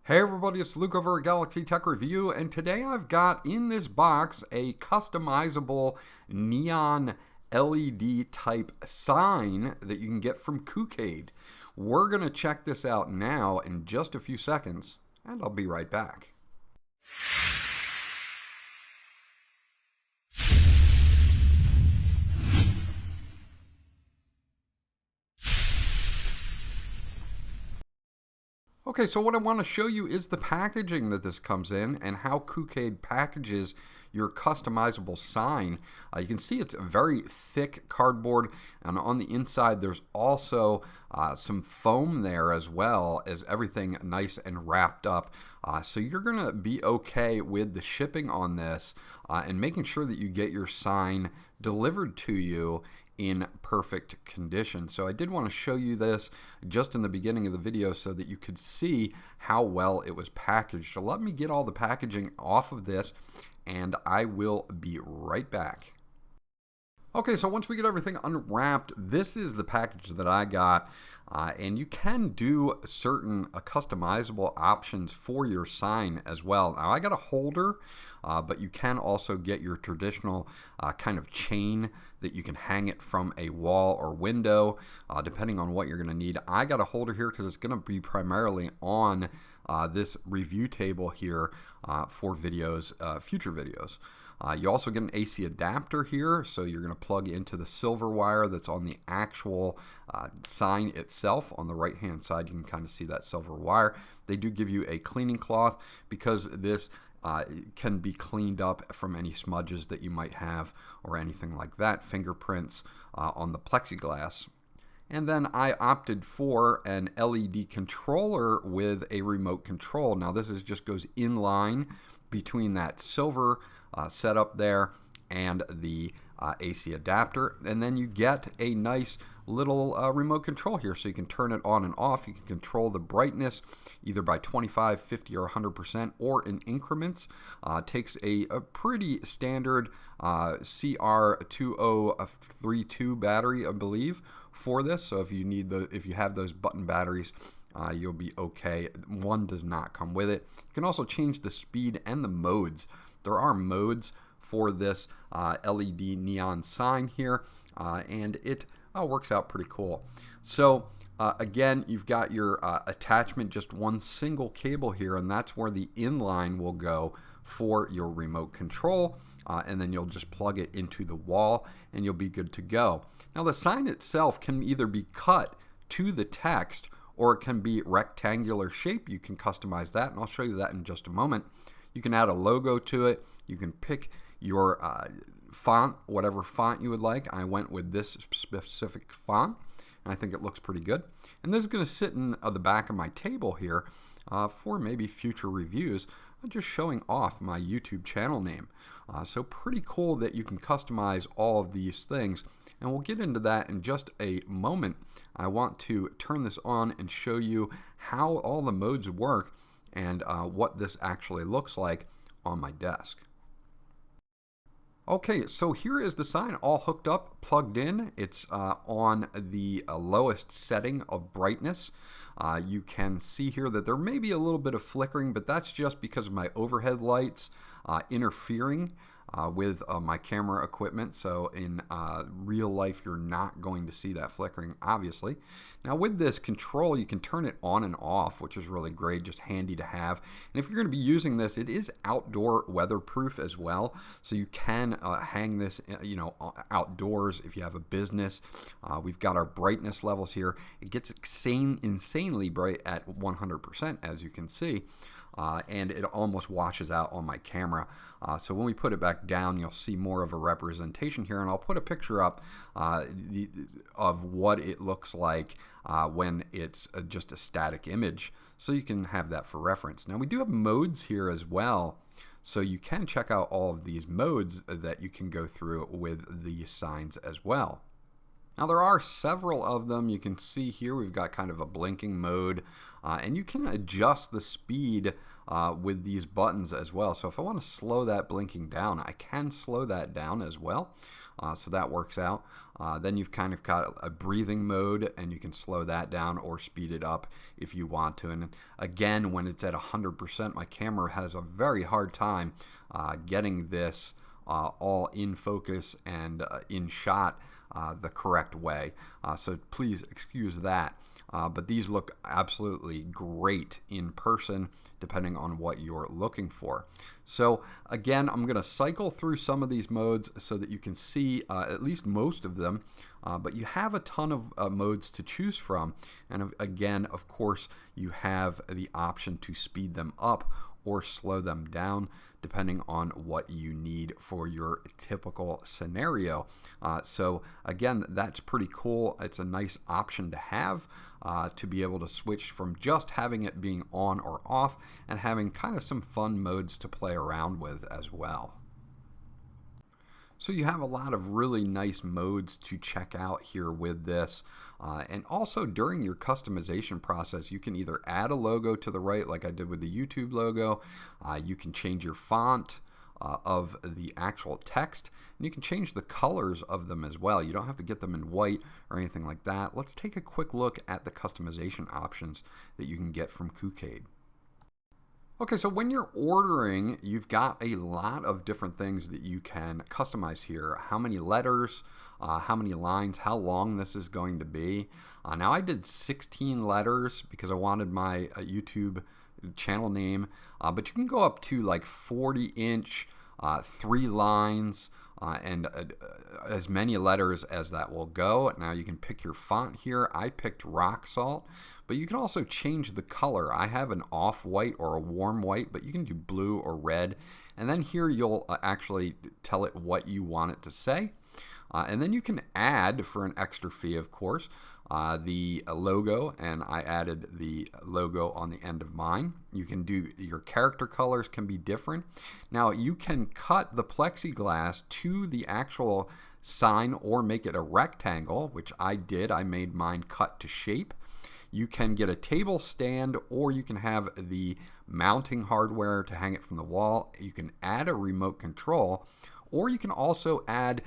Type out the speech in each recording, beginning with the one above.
Hey everybody, it's Luke over at Galaxy Tech Review, and today I've got in this box a customizable neon LED type sign that you can get from KUCADE. We're going to check this out now in just a few seconds, and I'll be right back. Okay, so what I want to show you is the packaging that this comes in and how KUCADE packages your customizable sign. You can see it's a very thick cardboard, and on the inside there's also some foam there as well, as everything nice and wrapped up. So you're going to be okay with the shipping on this and making sure that you get your sign delivered to you in perfect condition. So I did want to show you this just in the beginning of the video so that you could see how well it was packaged. So let me get all the packaging off of this and I will be right back. Okay, so once we get everything unwrapped, this is the package that I got, and you can do certain customizable options for your sign as well. Now I got a holder, but you can also get your traditional kind of chain that you can hang it from a wall or window, depending on what you're going to need. I got a holder here because it's going to be primarily on this review table here for videos, future videos. You also get an AC adapter here, so you're going to plug into the silver wire that's on the actual sign itself. On the right hand side you can kind of see that silver wire. They do give you a cleaning cloth because this can be cleaned up from any smudges that you might have or anything like that, fingerprints on the plexiglass. And then I opted for an LED controller with a remote control. Now this just goes in line between that silver setup there and the AC adapter, and then you get a nice little remote control here, so you can turn it on and off. You can control the brightness either by 25, 50, or 100%, or in increments. Takes a pretty standard CR2032 battery, I believe, for this. So if you have those button batteries, you'll be okay. One does not come with it. You can also change the speed and the modes. There are modes for this LED neon sign here, and it works out pretty cool. So again, you've got your attachment, just one single cable here, and that's where the inline will go for your remote control, and then you'll just plug it into the wall and you'll be good to go. Now the sign itself can either be cut to the text or it can be rectangular shape. You can customize that, and I'll show you that in just a moment. You can add a logo to it. You can pick your font, whatever font you would like. I went with this specific font, and I think it looks pretty good. And this is going to sit in the back of my table here for maybe future reviews. I'm just showing off my YouTube channel name. So pretty cool that you can customize all of these things, and we'll get into that in just a moment. I want to turn this on and show you how all the modes work and what this actually looks like on my desk. Okay, so here is the sign all hooked up, plugged in. It's on the lowest setting of brightness. You can see here that there may be a little bit of flickering, but that's just because of my overhead lights interfering with my camera equipment. So in real life you're not going to see that flickering, obviously. Now with this control you can turn it on and off, which is really great, just handy to have. And if you're going to be using this, it is outdoor weatherproof as well, so you can hang this outdoors if you have a business. We've got our brightness levels here. It gets insanely bright at 100%, as you can see. And it almost washes out on my camera. So when we put it back down, you'll see more of a representation here, and I'll put a picture up of what it looks like when it's just a static image, so you can have that for reference. Now we do have modes here as well, so you can check out all of these modes that you can go through with these signs as well. Now there are several of them. You can see here we've got kind of a blinking mode, and you can adjust the speed with these buttons as well. So if I want to slow that blinking down, I can slow that down as well. So that works out. Then you've kind of got a breathing mode, and you can slow that down or speed it up if you want to. And again, when it's at 100%, my camera has a very hard time getting this all in focus and in shot the correct way. So please excuse that. But these look absolutely great in person depending on what you're looking for. So again, I'm going to cycle through some of these modes so that you can see at least most of them, but you have a ton of modes to choose from. And again, of course, you have the option to speed them up or slow them down depending on what you need for your typical scenario. So again, that's pretty cool. It's a nice option to have to be able to switch from just having it being on or off and having kind of some fun modes to play around with as well. So you have a lot of really nice modes to check out here with this. And also during your customization process, you can either add a logo to the right like I did with the YouTube logo. You can change your font of the actual text, and you can change the colors of them as well. You don't have to get them in white or anything like that. Let's take a quick look at the customization options that you can get from KUCADE. Okay, so when you're ordering, you've got a lot of different things that you can customize here. How many letters, how many lines, how long this is going to be. Now I did 16 letters because I wanted my YouTube channel name, but you can go up to like 40-inch, 3 lines, and as many letters as that will go. Now you can pick your font here. I picked rock salt, but you can also change the color. I have an off-white or a warm white, but you can do blue or red. And then here you'll actually tell it what you want it to say. And then you can add, for an extra fee of course, the logo, and I added the logo on the end of mine. You can do, your character colors can be different. Now you can cut the plexiglass to the actual sign or make it a rectangle, which I did. I made mine cut to shape. You can get a table stand, or you can have the mounting hardware to hang it from the wall. You can add a remote control, or you can also add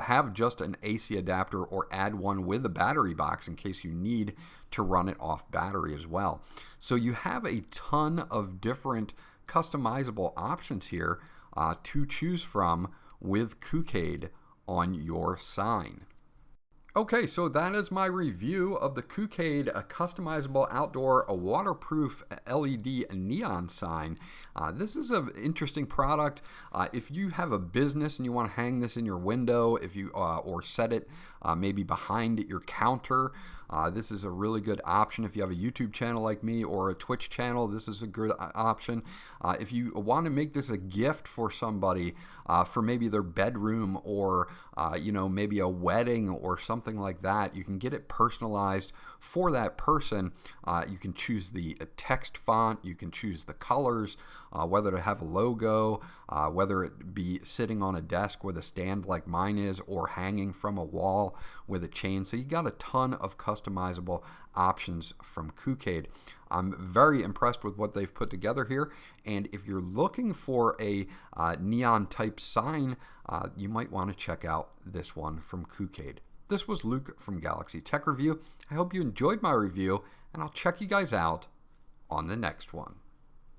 have just an AC adapter, or add one with a battery box in case you need to run it off battery as well. So you have a ton of different customizable options here to choose from with KUCADE on your sign. Okay, so that is my review of the KUCADE Customizable Outdoor Waterproof LED Neon Sign. This is an interesting product. If you have a business and you want to hang this in your window, if you or set it maybe behind your counter, this is a really good option. If you have a YouTube channel like me or a Twitch channel, this is a good option. If you want to make this a gift for somebody for maybe their bedroom, or you know, maybe a wedding or something like that, you can get it personalized for that person. You can choose the text font, you can choose the colors, whether to have a logo, whether it be sitting on a desk with a stand like mine is, or hanging from a wall with a chain. So you got a ton of customizable options from KUCADE. I'm very impressed with what they've put together here, and if you're looking for a neon type sign, you might want to check out this one from KUCADE. This was Luke from Galaxy Tech Review. I hope you enjoyed my review, and I'll check you guys out on the next one.